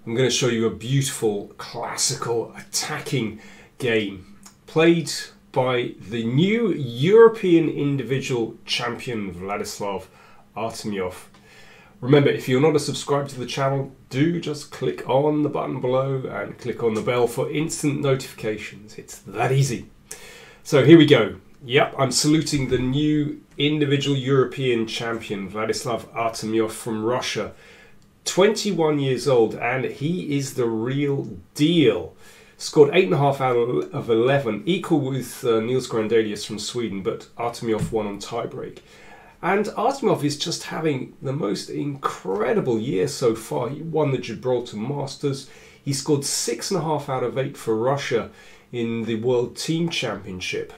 I'm going to show you a beautiful classical attacking game played by the new European individual champion Vladislav Artemiev. Remember, if you're not a subscriber to the channel, do just click on the button below and click on the bell for instant notifications. It's that easy. So here we go. Yep, I'm saluting the new individual European champion Vladislav Artemiev from Russia. 21 years old, and he is the real deal. Scored 8.5 out of 11, equal with Niels Grandelius from Sweden, but Artemiev won on tiebreak. And Artemiev is just having the most incredible year so far. He won the Gibraltar Masters. He scored 6.5 out of 8 for Russia in the World Team Championship.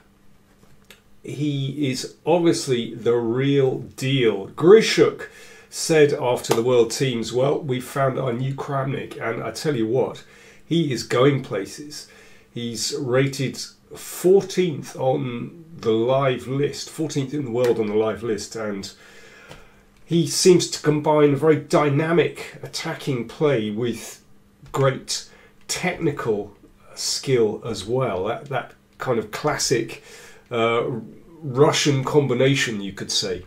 He is obviously the real deal. Hracek said after the World Teams, well, we found our new Kramnik, and I tell you what, he is going places. He's rated 14th on the live list, 14th in the world on the live list, and he seems to combine very dynamic attacking play with great technical skill as well. That kind of classic Russian combination, you could say.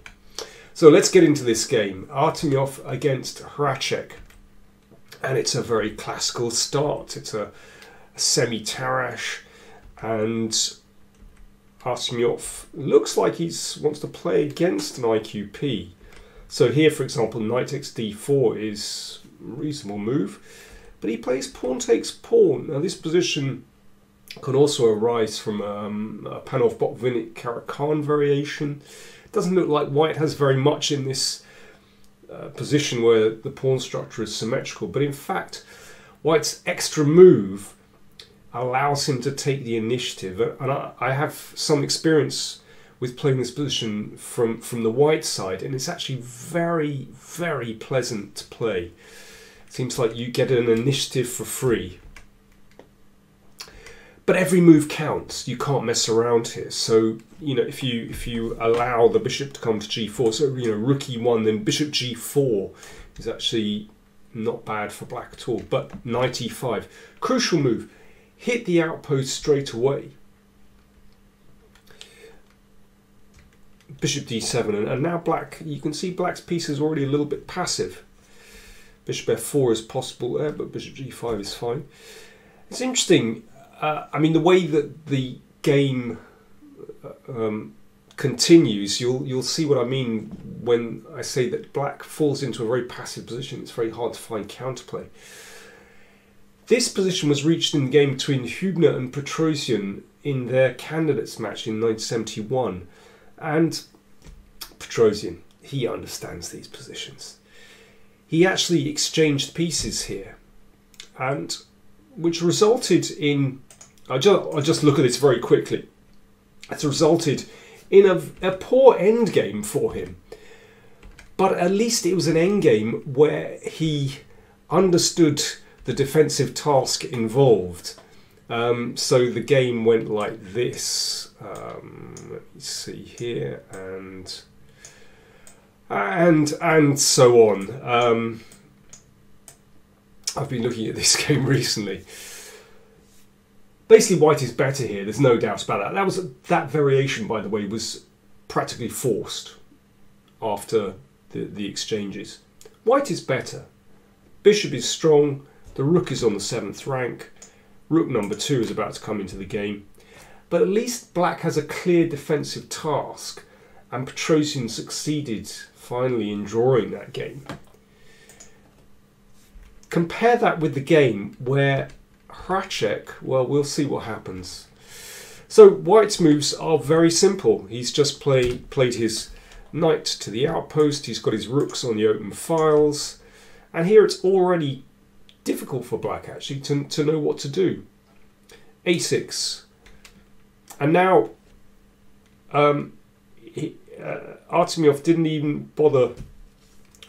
So let's get into this game. Artemiev against Hracek. And it's a very classical start. It's a semi-Tarrasch. And Artemiev looks like he wants to play against an IQP. So here, for example, knight takes d4 is a reasonable move. But he plays pawn takes pawn. Now this position can also arise from a Panov-Botvinnik-Caro-Kann variation. It doesn't look like white has very much in this position where the pawn structure is symmetrical, but in fact white's extra move allows him to take the initiative, and I have some experience with playing this position from the white side, and it's actually very, very pleasant to play. It seems like you get an initiative for free. But every move counts. You can't mess around here. So, you know, if you allow the bishop to come to g4, so, you know, rook e1, then bishop g4 is actually not bad for black at all. But knight e5, crucial move. Hit the outpost straight away. Bishop d7, and now black, you can see black's piece is already a little bit passive. Bishop f4 is possible there, but bishop g5 is fine. It's interesting. I mean, the way that the game continues, you'll see what I mean when I say that black falls into a very passive position. It's very hard to find counterplay. This position was reached in the game between Hübner and Petrosian in their candidates match in 1971. And Petrosian, he understands these positions. He actually exchanged pieces here, and which resulted in, I'll just look at this very quickly. It's resulted in a poor endgame for him. But at least it was an endgame where he understood the defensive task involved. So the game went like this. Let me see here, and so on. I've been looking at this game recently. Basically, white is better here. There's no doubt about that. That variation, by the way, was practically forced after the exchanges. White is better. Bishop is strong. The rook is on the 7th rank. Rook number 2 is about to come into the game. But at least black has a clear defensive task, and Petrosian succeeded finally in drawing that game. Compare that with the game where Hracek, well, we'll see what happens. So white's moves are very simple. He's just played his knight to the outpost. He's got his rooks on the open files. And here it's already difficult for black, actually, to know what to do. a6. And now Artemiev didn't even bother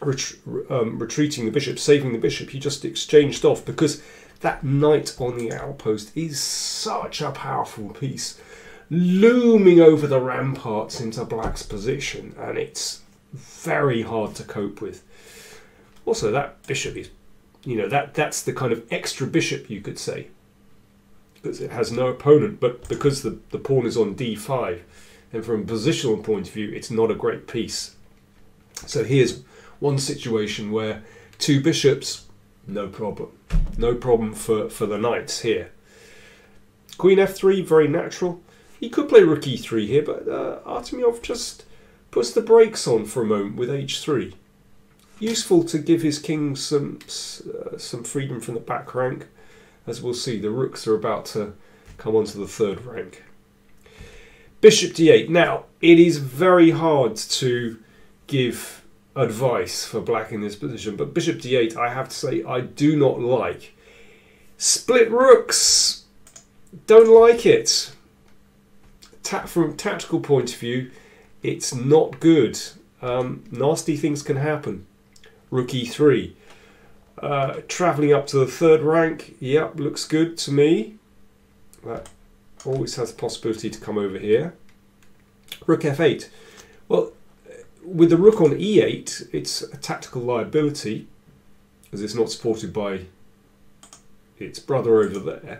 retreating the bishop, saving the bishop. He just exchanged off, because that knight on the outpost is such a powerful piece, looming over the ramparts into black's position, and it's very hard to cope with. Also, that bishop is you know, that's the kind of extra bishop, you could say, because it has no opponent, but because the pawn is on d5, and from a positional point of view, it's not a great piece. So here's one situation where two bishops, no problem. No problem for the knights here. Queen f3, very natural. He could play rook e3 here, but Artemiev just puts the brakes on for a moment with h3. Useful to give his king some freedom from the back rank. As we'll see, the rooks are about to come onto the third rank. Bishop d8. Now, it is very hard to give advice for black in this position, but bishop d8, I have to say, I do not like. Split rooks. Don't like it. From a tactical point of view, it's not good. Nasty things can happen. Rook e3. Travelling up to the third rank, yep, looks good to me. That always has the possibility to come over here. Rook f8. Well, with the rook on e8, it's a tactical liability, as it's not supported by its brother over there.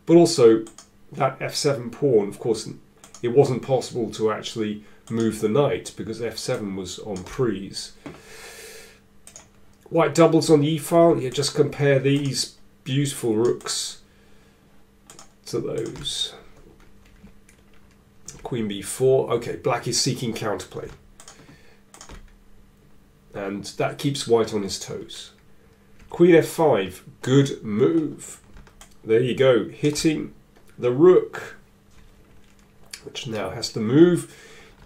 But also, that f7 pawn, of course, it wasn't possible to actually move the knight because f7 was on prise. White doubles on the e-file. You just compare these beautiful rooks to those. Queen b4. Okay, black is seeking counterplay. And that keeps white on his toes. Queen f5. Good move. There you go. Hitting the rook, which now has to move.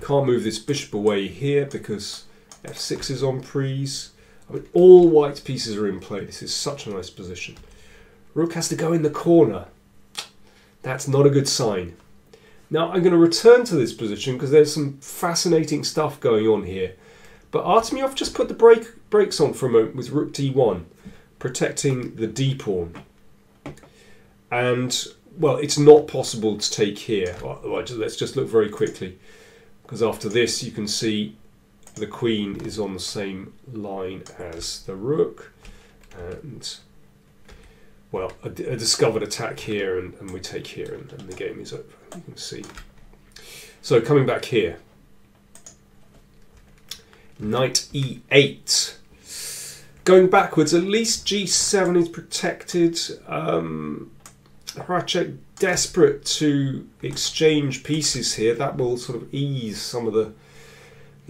Can't move this bishop away here because f6 is on prise. I mean, all white pieces are in play. This is such a nice position. Rook has to go in the corner. That's not a good sign. Now I'm going to return to this position because there's some fascinating stuff going on here. But Artemiev just put the brakes on for a moment with rook d1, protecting the d pawn. And, well, it's not possible to take here. Let's just look very quickly, because after this you can see the queen is on the same line as the rook. And, well, a discovered attack here, and we take here, and the game is over. You can see. So coming back here. Knight e8. Going backwards, at least g7 is protected. Hracek desperate to exchange pieces here. That will sort of ease some of the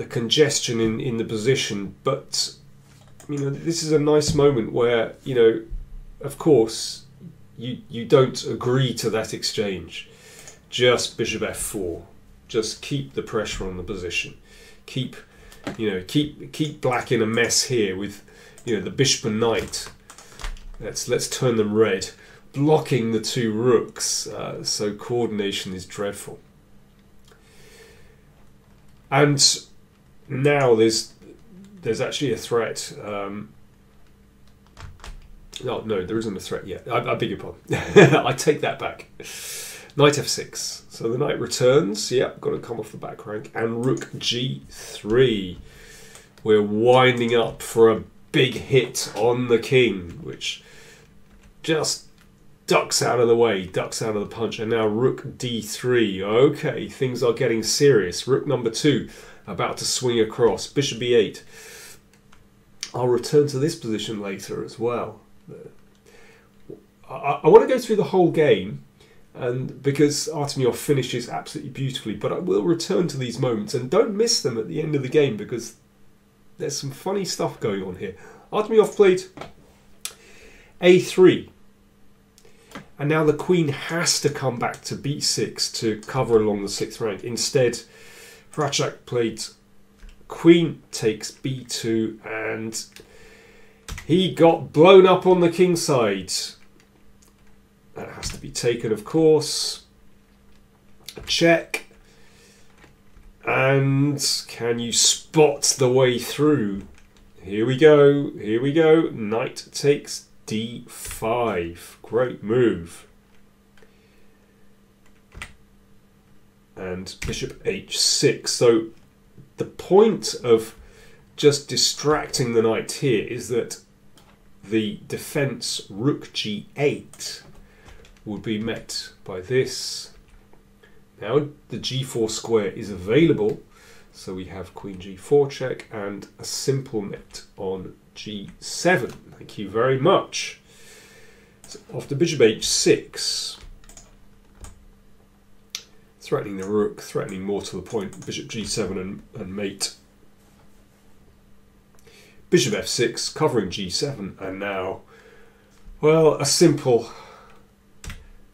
congestion in the position. But, you know, this is a nice moment where, you know, of course, you don't agree to that exchange. Just bishop f4. Just keep the pressure on the position. Keep black in a mess here with, you know, the bishop and knight. Let's turn them red, blocking the two rooks. So coordination is dreadful. And now there's actually a threat. Oh, no, there isn't a threat yet. I beg your pardon. I take that back. Knight f6. So the knight returns. Yep, got to come off the back rank. And rook g3. We're winding up for a big hit on the king, which just ducks out of the way, ducks out of the punch. And now rook d3. Okay, things are getting serious. Rook number 2 about to swing across. Bishop e8. I'll return to this position later as well. I want to go through the whole game, and because Artemiev finishes absolutely beautifully, but I will return to these moments, and don't miss them at the end of the game because there's some funny stuff going on here. Artemiev played a3, and now the queen has to come back to b6 to cover along the 6th rank. Instead, Hracek played queen takes b2, and he got blown up on the king side. That has to be taken, of course. Check. And can you spot the way through? Here we go. Here we go. Knight takes d5. Great move. And bishop h6. So the point of just distracting the knight here is that the defence rook g8 would be met by this. Now the g4 square is available, so we have queen g4 check and a simple met on g7. Thank you very much. So after bishop h6, threatening the rook, threatening more to the point, bishop g7 and mate. Bishop f6, covering g7, and now, well, a simple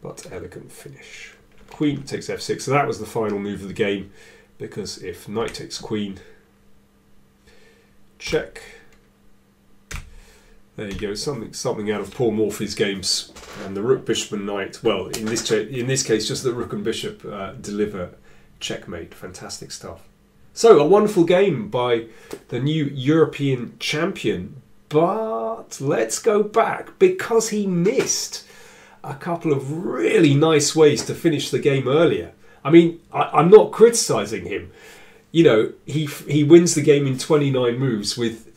but elegant finish. Queen takes f6, so that was the final move of the game, because if knight takes queen, check. There you go, something out of Paul Morphy's games. And the rook, bishop and knight, well, in this case, just the rook and bishop deliver checkmate. Fantastic stuff. So, a wonderful game by the new European champion. But let's go back, because he missed a couple of really nice ways to finish the game earlier. I mean, I'm not criticising him. You know, he wins the game in 29 moves with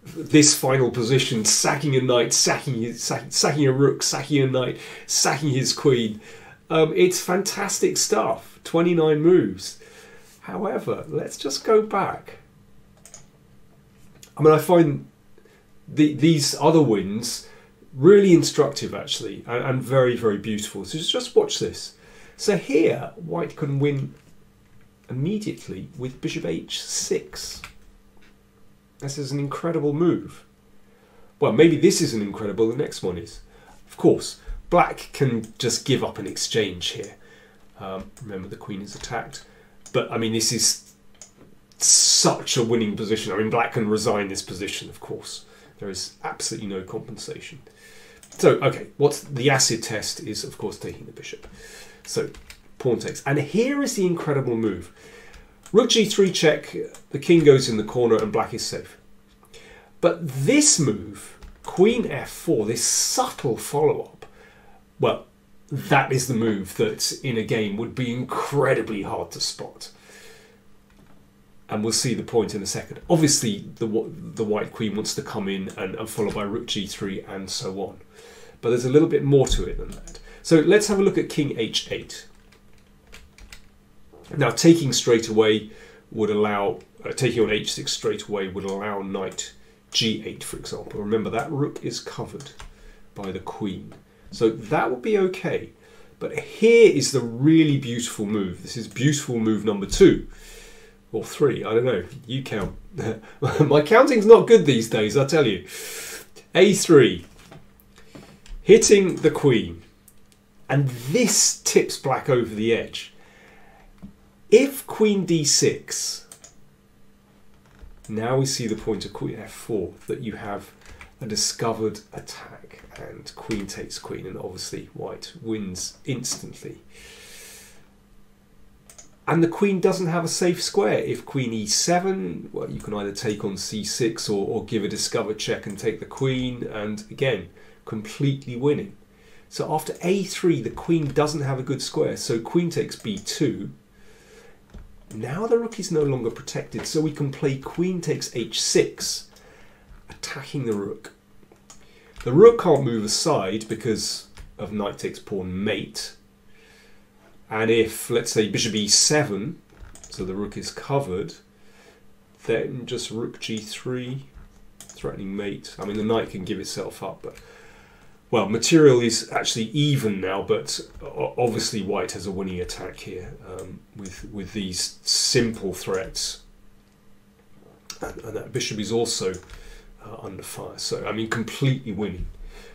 this final position, sacking a knight, sacking a rook, sacking a knight, sacking his queen. It's fantastic stuff. 29 moves. However, let's just go back. I mean, I find these other wins really instructive, actually, and very, very beautiful. So just watch this. So here, white can win immediately with bishop h6. This is an incredible move. Well, maybe this isn't incredible, the next one is. Of course, black can just give up an exchange here. Remember, the queen is attacked. But, I mean, this is such a winning position. I mean, black can resign this position, of course. There is absolutely no compensation. So, okay, what's the acid test is, of course, taking the bishop. So, pawn takes. And here is the incredible move. Rook g3 check, the king goes in the corner and black is safe. But this move, queen f4, this subtle follow-up, well, that is the move that in a game would be incredibly hard to spot. And we'll see the point in a second. Obviously, the white queen wants to come in and followed by rook g3 and so on. But there's a little bit more to it than that. So let's have a look at king h8. Now, taking straight away would allow, taking on h6 straight away would allow knight g8, for example. Remember, that rook is covered by the queen. So that would be okay. But here is the really beautiful move. This is beautiful move number 2. Or 3, I don't know. You count. My counting's not good these days, I tell you. a3. Hitting the queen. And this tips black over the edge. If queen d6, now we see the point of queen f4, that you have a discovered attack, and queen takes queen, and obviously white wins instantly. And the queen doesn't have a safe square. If queen e7, well, you can either take on c6 or give a discovered check and take the queen, and again, completely winning. So after a3, the queen doesn't have a good square, so queen takes b2. Now the rook is no longer protected, so we can play queen takes h6, attacking the rook. The rook can't move aside because of knight takes pawn mate. And if, let's say, bishop e7, so the rook is covered, then just rook g3, threatening mate. I mean, the knight can give itself up, but, well, material is actually even now, but obviously white has a winning attack here with these simple threats. And that bishop is also under fire. So, I mean, completely winning.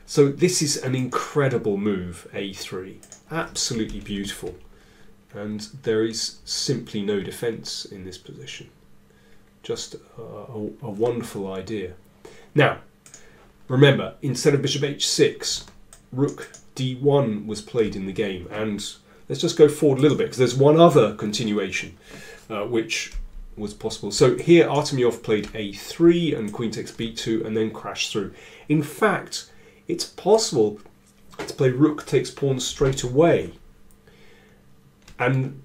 So this is an incredible move, a3. Absolutely beautiful. And there is simply no defense in this position. Just a wonderful idea. Now, remember, instead of bishop h6, rook d1 was played in the game. And let's just go forward a little bit, because there's one other continuation which was possible. So here Artemiev played a3 and queen takes b2 and then crashed through. In fact, it's possible to play rook takes pawn straight away. And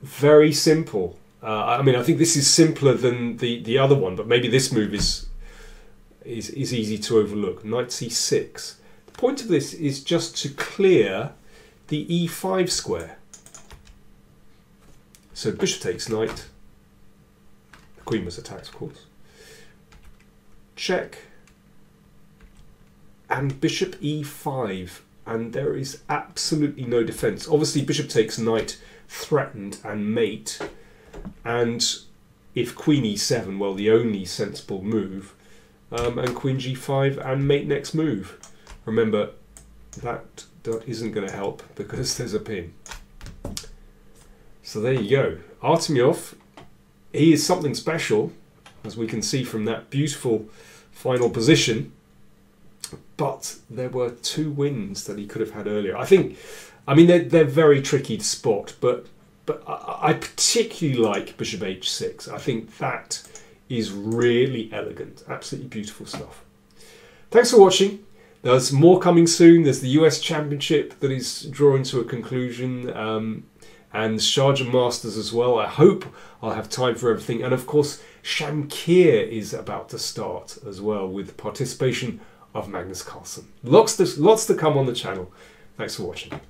very simple. I mean, I think this is simpler than the other one, but maybe this move is is easy to overlook. Knight c6. The point of this is just to clear the e5 square. So bishop takes knight. The queen was attacked, of course. Check. And bishop e5. And there is absolutely no defense. Obviously, bishop takes knight threatened and mate. And if queen e7, well, the only sensible move. And queen g5 and mate next move. Remember, that isn't going to help because there's a pin. So there you go. Artemiev, he is something special, as we can see from that beautiful final position. But there were 2 wins that he could have had earlier. I mean, they're very tricky to spot, but I particularly like bishop h6. I think that is really elegant. Absolutely beautiful stuff. Thanks for watching. There's more coming soon. There's the US Championship that is drawing to a conclusion, and Sharjah Masters as well. I hope I'll have time for everything. And of course, Shamkir is about to start as well, with participation of Magnus Carlsen. Lots to come on the channel. Thanks for watching.